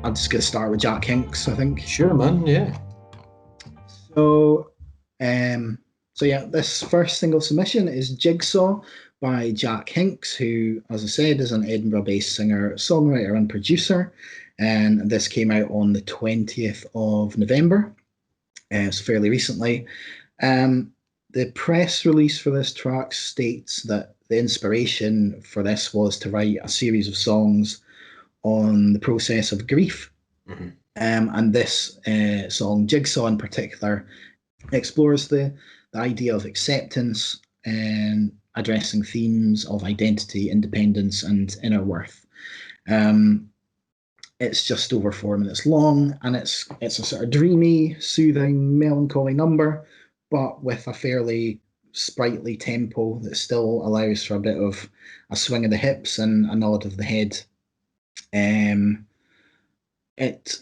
I'm just going to start with Jack Hinks, I think. Sure, man. Yeah. So, um, so yeah, this first single submission is Jigsaw by Jack Hinks, who, as I said, is an Edinburgh-based singer, songwriter, and producer. And this came out on the 20th of November, so fairly recently. Um, the press release for this track states that the inspiration for this was to write a series of songs on the process of grief. Mm-hmm. And this song, Jigsaw in particular, explores the idea of acceptance and addressing themes of identity, independence, and inner worth. Um, it's just over 4 minutes long, and it's a sort of dreamy, soothing, melancholy number, but with a fairly sprightly tempo that still allows for a bit of a swing of the hips and a nod of the head. It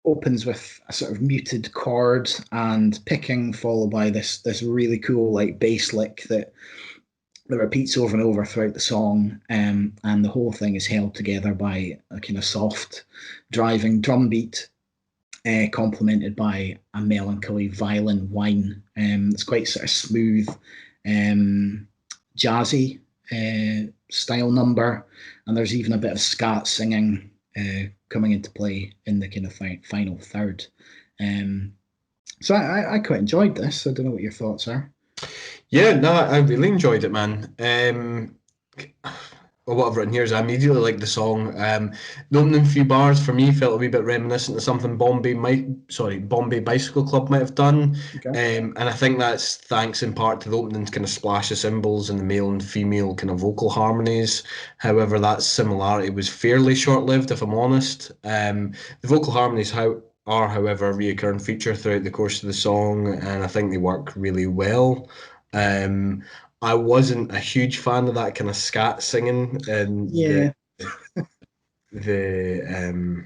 opens with a sort of muted chord and picking, followed by this really cool like bass lick that repeats over and over throughout the song, and the whole thing is held together by a kind of soft, driving drum beat, complemented by a melancholy violin whine. It's quite sort of smooth, jazzy style number, and there's even a bit of scat singing coming into play in the kind of final third. Um, so I quite enjoyed this. I don't know what your thoughts are. Yeah, no, I really enjoyed it, man. Well, what I've written here is I immediately liked the song. The opening few bars for me felt a wee bit reminiscent of something Bombay Bicycle Club might have done. Okay. And I think that's thanks in part to the opening kind of splash of cymbals and the male and female kind of vocal harmonies. However, that similarity was fairly short-lived, if I'm honest. The vocal harmonies are, however, a reoccurring feature throughout the course of the song, and I think they work really well. Um, I wasn't a huge fan of that kind of scat singing and Yeah. the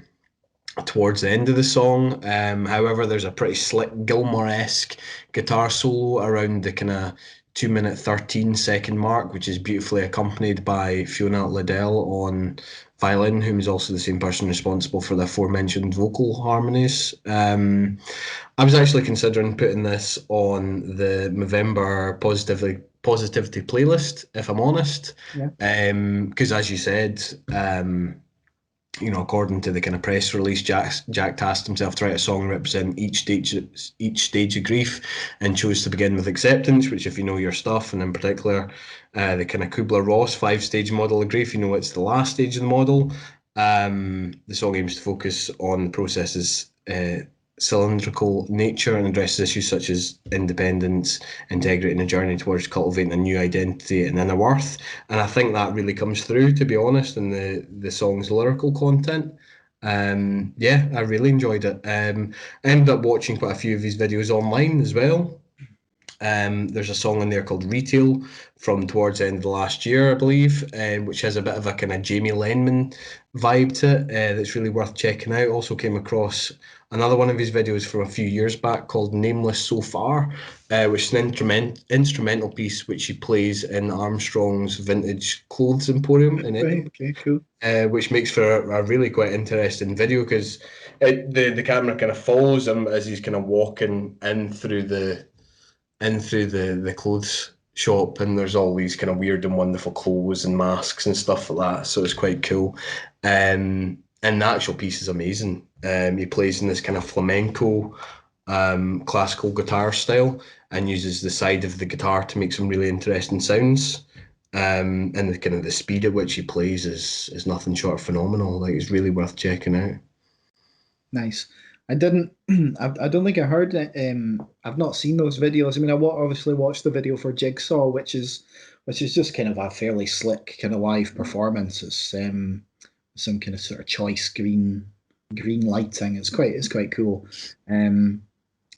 towards the end of the song. However, there's a pretty slick Gilmore-esque guitar solo around the kind of 2 minute 13 second mark, which is beautifully accompanied by Fiona Liddell on violin, whom is also the same person responsible for the aforementioned vocal harmonies. I was actually considering putting this on the November positivity playlist, if I'm honest, Yeah. because as you said, according to the kind of press release, Jack tasked himself to write a song representing each stage of grief, and chose to begin with acceptance, which, if you know your stuff, and in particular, the kind of Kubler-Ross 5 stage model of grief, it's the last stage of the model. The song aims to focus on the processes. Cylindrical nature and addresses issues such as independence, integrity, and a journey towards cultivating a new identity and inner worth. And I think that really comes through, to be honest, in the song's lyrical content. Yeah, I really enjoyed it. I ended up watching quite a few of his videos online as well. There's a song in there called Retail from towards the end of the last year, I believe, which has a bit of a kind of Jamie Lenman vibe to it, that's really worth checking out. Also came across another one of his videos from a few years back called Nameless So Far, which is an instrumental piece which he plays in Armstrong's Vintage Clothes Emporium in Right. Edinburgh, Okay. Cool. which makes for a really quite interesting video because the camera kind of follows him as he's kind of walking in through the clothes shop, and there's all these kind of weird and wonderful clothes and masks and stuff like that. So it's quite cool. And the actual piece is amazing. He plays in this kind of flamenco classical guitar style and uses the side of the guitar to make some really interesting sounds. And the kind of the speed at which he plays is nothing short of phenomenal. Like, it's really worth checking out. Nice. I didn't. I don't think I heard it. I've not seen those videos. I mean, obviously watched the video for Jigsaw, which is just kind of a fairly slick kind of live performance. It's some kind of sort of choice green lighting. It's quite cool. Um,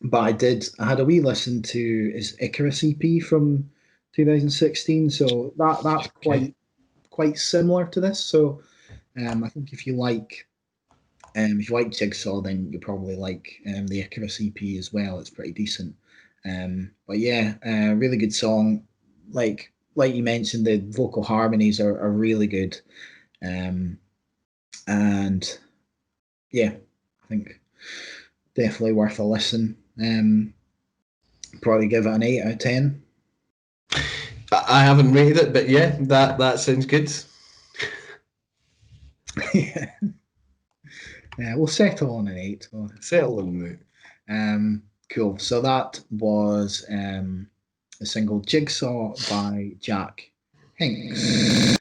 but I had a wee listen to his Icarus EP from 2016. So that's Okay. quite similar to this. So I think if you like Jigsaw, then you probably like the Icarus EP as well. It's pretty decent. But yeah, really good song. Like you mentioned, the vocal harmonies are really good. Um, and yeah, I think definitely worth a listen. Probably give it an 8 out of 10. I haven't rated it, but yeah, that sounds good. Yeah. Yeah, we'll settle on an 8. Settle in Cool. So that was a single Jigsaw by Jack Hinks.